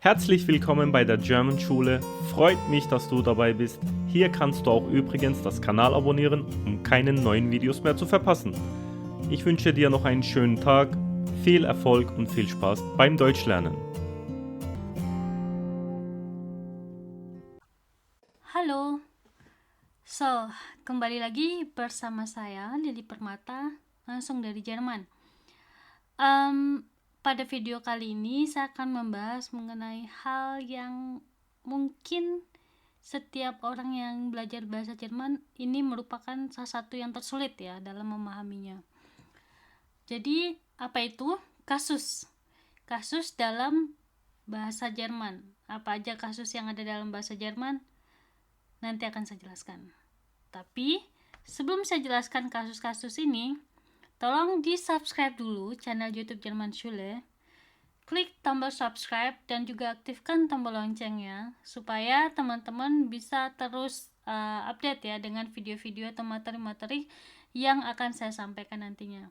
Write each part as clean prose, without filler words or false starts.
Herzlich willkommen bei der German Schule. Freut mich, dass du dabei bist. Hier kannst du auch übrigens das Kanal abonnieren, um keine neuen Videos mehr zu verpassen. Ich wünsche dir noch einen schönen Tag, viel Erfolg und viel Spaß beim Deutschlernen. Halo, kembali lagi bersama saya Lili Permata, langsung dari Jerman. Pada video kali ini saya akan membahas mengenai hal yang mungkin setiap orang yang belajar bahasa Jerman ini merupakan salah satu yang tersulit ya dalam memahaminya. Jadi apa itu? Kasus dalam bahasa Jerman. Apa aja kasus yang ada dalam bahasa Jerman? Nanti akan saya jelaskan. Tapi sebelum saya jelaskan kasus-kasus ini, tolong di-subscribe dulu channel YouTube Jerman Schule. Klik tombol subscribe dan juga aktifkan tombol loncengnya supaya teman-teman bisa terus update ya dengan video-video atau materi-materi yang akan saya sampaikan nantinya.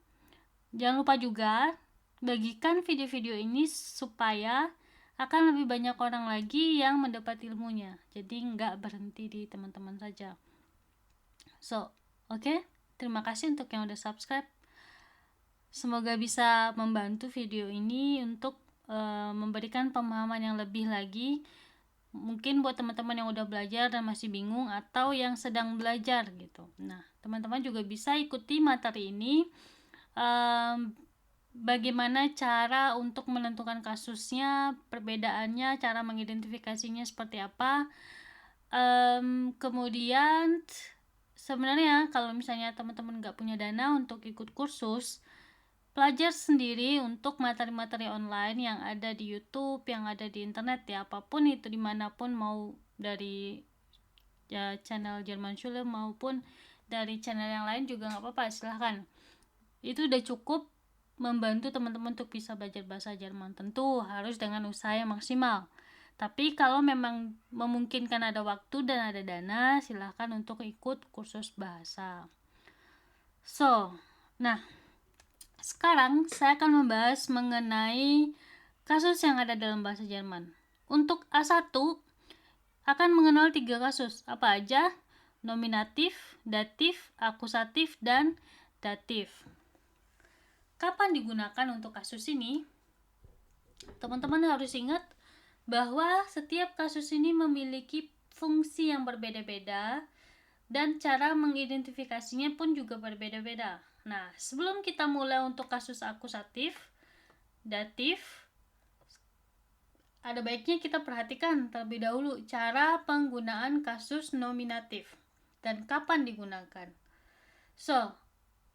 Jangan lupa juga bagikan video-video ini supaya akan lebih banyak orang lagi yang mendapat ilmunya. Jadi nggak berhenti di teman-teman saja. Oke. Terima kasih untuk yang udah subscribe. Semoga bisa membantu video ini untuk memberikan pemahaman yang lebih lagi. Mungkin buat teman-teman yang udah belajar dan masih bingung atau yang sedang belajar gitu. Nah, teman-teman juga bisa ikuti materi ini. Bagaimana cara untuk menentukan kasusnya, perbedaannya, cara mengidentifikasinya seperti apa. Kemudian sebenarnya kalau misalnya teman-teman nggak punya dana untuk ikut kursus, belajar sendiri untuk materi-materi online yang ada di YouTube, yang ada di internet ya, apapun itu dimanapun, mau dari ya, channel Jerman Schule maupun dari channel yang lain juga nggak apa-apa, silahkan. Itu udah cukup membantu teman-teman untuk bisa belajar bahasa Jerman. Tentu harus dengan usaha yang maksimal. Tapi kalau memang memungkinkan ada waktu dan ada dana, silahkan untuk ikut kursus bahasa. Nah, sekarang saya akan membahas mengenai kasus yang ada dalam bahasa Jerman. Untuk A1 akan mengenal 3 kasus. Apa aja? Nominatif, datif, akusatif, dan datif. Kapan digunakan untuk kasus ini? Teman-teman harus ingat bahwa setiap kasus ini memiliki fungsi yang berbeda-beda dan cara mengidentifikasinya pun juga berbeda-beda. Nah, sebelum kita mulai untuk kasus akusatif, datif, ada baiknya kita perhatikan terlebih dahulu cara penggunaan kasus nominatif dan kapan digunakan.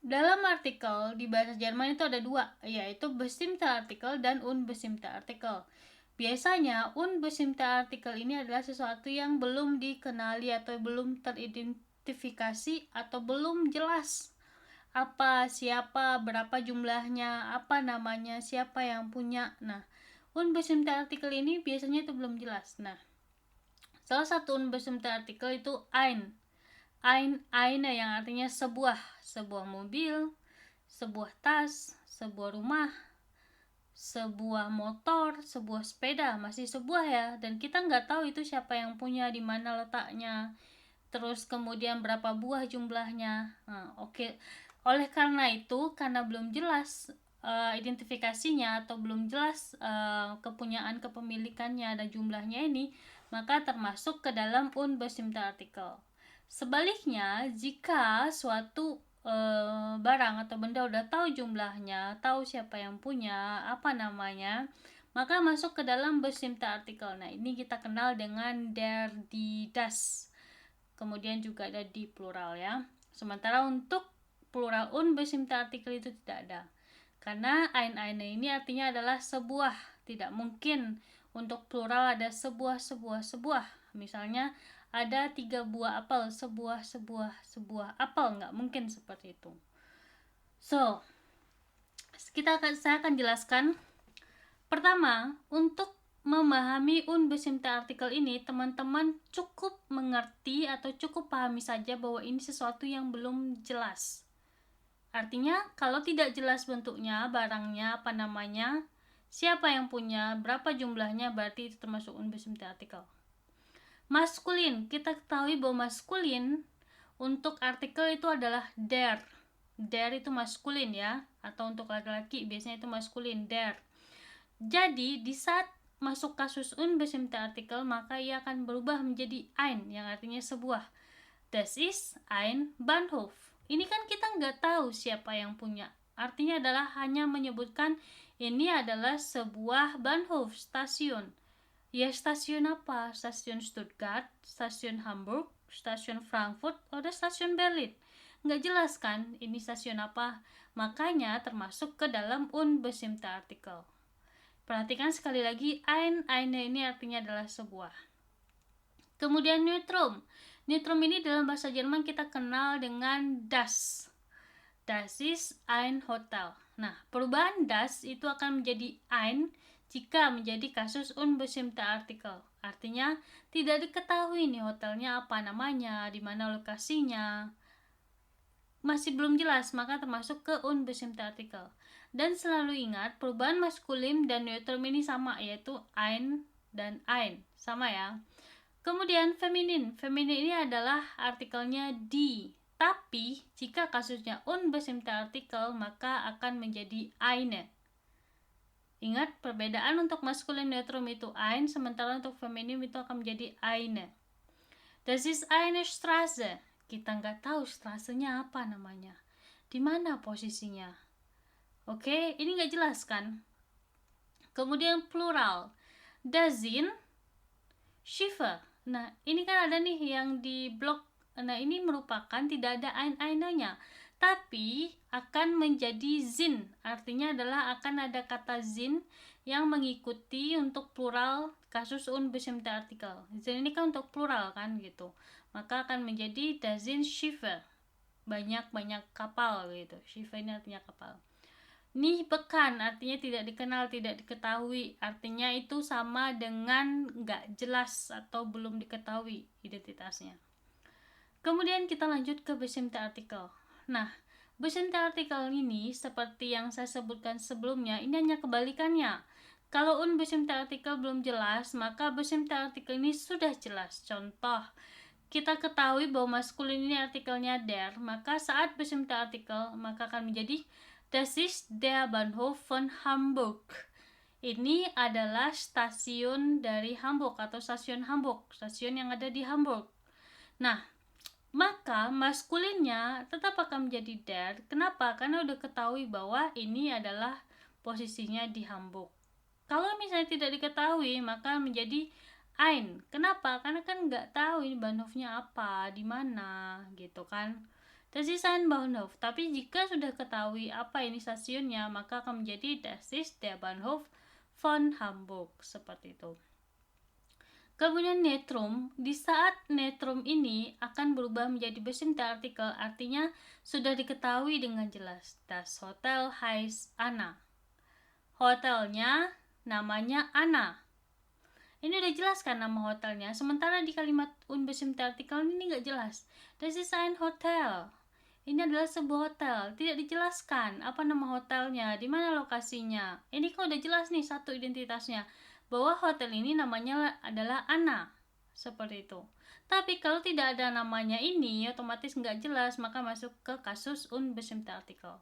Dalam artikel di bahasa Jerman itu ada 2, yaitu bestimmte Artikel dan unbestimmte Artikel. Biasanya unbestimmte Artikel ini adalah sesuatu yang belum dikenali atau belum teridentifikasi atau belum jelas. Apa, siapa, berapa jumlahnya, apa namanya, siapa yang punya. Nah, unbestimmte Artikel ini biasanya itu belum jelas. Nah, salah satu unbestimmte Artikel itu ein yang artinya sebuah mobil, sebuah tas, sebuah rumah, sebuah motor, sebuah sepeda, masih sebuah ya, dan kita nggak tahu itu siapa yang punya, di mana letaknya, terus kemudian berapa buah jumlahnya. Oke. Oleh karena itu, karena belum jelas identifikasinya atau belum jelas kepunyaan kepemilikannya dan jumlahnya ini, maka termasuk ke dalam unbestimmte Artikel. Sebaliknya, jika suatu barang atau benda udah tahu jumlahnya, tahu siapa yang punya, apa namanya, maka masuk ke dalam bestimmte Artikel. Nah, ini kita kenal dengan der, die, das. Kemudian juga ada di plural ya. Sementara untuk plural unbestimmte Artikel itu tidak ada. Karena eine ini artinya adalah sebuah. Tidak mungkin untuk plural ada sebuah. Misalnya ada 3 buah apel, sebuah apel, nggak mungkin seperti itu. Saya akan jelaskan. Pertama, untuk memahami unbestimmte Artikel ini, teman-teman cukup mengerti atau cukup pahami saja bahwa ini sesuatu yang belum jelas. Artinya, kalau tidak jelas bentuknya, barangnya, apa namanya, Siapa yang punya, berapa jumlahnya, berarti itu termasuk unbestimmte artikel. Maskulin, kita ketahui bahwa maskulin untuk artikel itu adalah der. Der itu maskulin ya, atau untuk laki-laki biasanya itu maskulin, der. Jadi di saat masuk kasus unbestimmte artikel, maka ia akan berubah menjadi ein, yang artinya sebuah. Das ist ein Bahnhof. Ini kan kita nggak tahu siapa yang punya. Artinya adalah hanya menyebutkan ini adalah sebuah Bahnhof, stasiun. Ya, stasiun apa? Stasiun Stuttgart, stasiun Hamburg, stasiun Frankfurt, atau stasiun Berlin. Nggak jelas kan ini stasiun apa. Makanya termasuk ke dalam unbestimmte artikel. Perhatikan sekali lagi, eine ini artinya adalah sebuah. Kemudian neutrum. Neutrum ini dalam bahasa Jerman kita kenal dengan das. Das ist ein Hotel. Nah, perubahan das itu akan menjadi ein jika menjadi kasus unbestimmte artikel. Artinya tidak diketahui nih hotelnya apa namanya, di mana lokasinya. Masih belum jelas, maka termasuk ke unbestimmte artikel. Dan selalu ingat, perubahan maskulin dan neutrum ini sama, yaitu ein dan ein. Sama ya. Kemudian feminin. Feminin ini adalah artikelnya die. Tapi jika kasusnya unbestimmte artikel, maka akan menjadi eine. Ingat, perbedaan untuk maskulin neutrum itu ein, sementara untuk feminin itu akan menjadi eine. Das ist eine Straße. Kita nggak tahu straßenya apa namanya. Di mana posisinya? Oke, ini nggak jelas kan? Kemudian plural. Das sind Schiffe. Nah, ini kan ada nih yang di blok. Nah, ini merupakan tidak ada ein-einenya, tapi akan menjadi zin. Artinya adalah akan ada kata zin yang mengikuti untuk plural kasus unbestimmte artikel. Zin ini kan untuk plural kan gitu. Maka akan menjadi das sind Schiffe. Banyak-banyak kapal gitu. Schiffe ini artinya kapal. Nih bekan artinya tidak dikenal, tidak diketahui. Artinya itu sama dengan nggak jelas atau belum diketahui identitasnya. Kemudian kita lanjut ke bestimmte artikel. Nah, bestimmte artikel ini seperti yang saya sebutkan sebelumnya, ini hanya kebalikannya. Kalau unbestimmte artikel belum jelas, maka bestimmte artikel ini sudah jelas. Contoh, kita ketahui bahwa maskulin ini artikelnya der, maka saat bestimmte artikel maka akan menjadi Das ist der Bahnhof von Hamburg. Ini adalah stasiun dari Hamburg atau stasiun Hamburg, stasiun yang ada di Hamburg. Nah, maka maskulinnya tetap akan menjadi der. Kenapa? Karena udah ketahui bahwa ini adalah posisinya di Hamburg. Kalau misalnya tidak diketahui, maka menjadi ein. Kenapa? Karena kan nggak tahu ini Bahnhofnya apa, di mana, gitu kan. Das ist ein Bahnhof. Tapi jika sudah ketahui apa ini stasiunnya, maka akan menjadi Das ist der Bahnhof von Hamburg. Seperti itu. Kemudian neutrum, di saat neutrum ini akan berubah menjadi bestimmte artikel, artinya sudah diketahui dengan jelas. Das Hotel heißt Anna. Hotelnya namanya Anna. Ini udah jelas kan nama hotelnya, sementara di kalimat unbestimmte artikel ini nggak jelas. Das ist ein Hotel. Ini adalah sebuah hotel, tidak dijelaskan apa nama hotelnya, di mana lokasinya. Ini kok udah jelas nih satu identitasnya, bahwa hotel ini namanya adalah Anna, seperti itu. Tapi kalau tidak ada namanya ini, otomatis nggak jelas, maka masuk ke kasus unbestimmte artikel.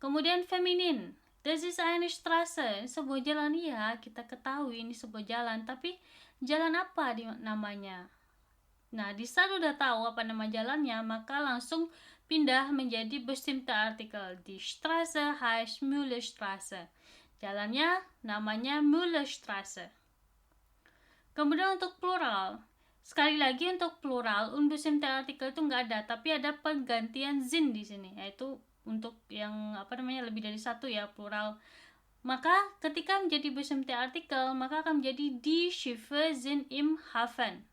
Kemudian feminin, das ist eine Straße, sebuah jalan. Ya, kita ketahui ini sebuah jalan, tapi jalan apa namanya? Nah, di saat udah tahu apa nama jalannya, maka langsung pindah menjadi bestimmte artikel. Die Straße heißt Müllerstraße. Jalannya namanya Müllerstraße. Kemudian untuk plural, sekali lagi untuk plural unbestimmte artikel itu nggak ada, tapi ada penggantian zin di sini, yaitu untuk yang lebih dari satu ya, plural. Maka ketika menjadi bestimmte artikel, maka akan menjadi die Schiffe sind im Hafen.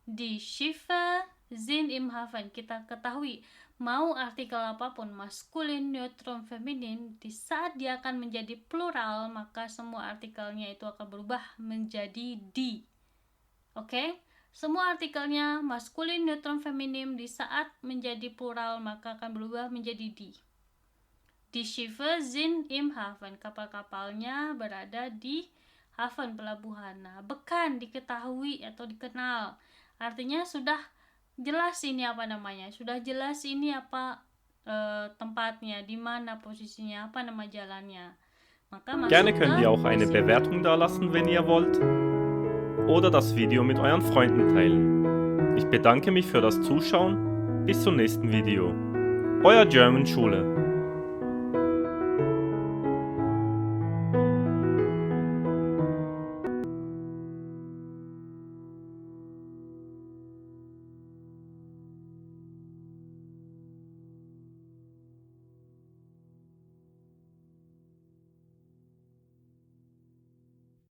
Die Schiffe sind im Hafen. Kita ketahui mau artikel apapun, maskulin, neutrum, feminin, di saat dia akan menjadi plural, maka semua artikelnya itu akan berubah menjadi die. Oke? Semua artikelnya maskulin, neutrum, feminim di saat menjadi plural maka akan berubah menjadi die. Die Schiffe sind im Hafen. Kapal-kapalnya berada di Hafen, pelabuhan. Nah, bekan, diketahui atau dikenal. Artinya sudah jelas ini apa namanya. Sudah jelas ini apa tempatnya, di mana posisinya, apa nama jalannya. Maka Gerne könnt ihr masukkan auch eine Bewertung dalassen, wenn ihr wollt. Oder das Video mit euren Freunden teilen. Ich bedanke mich für das Zuschauen. Bis zum nächsten Video. Euer German Schule.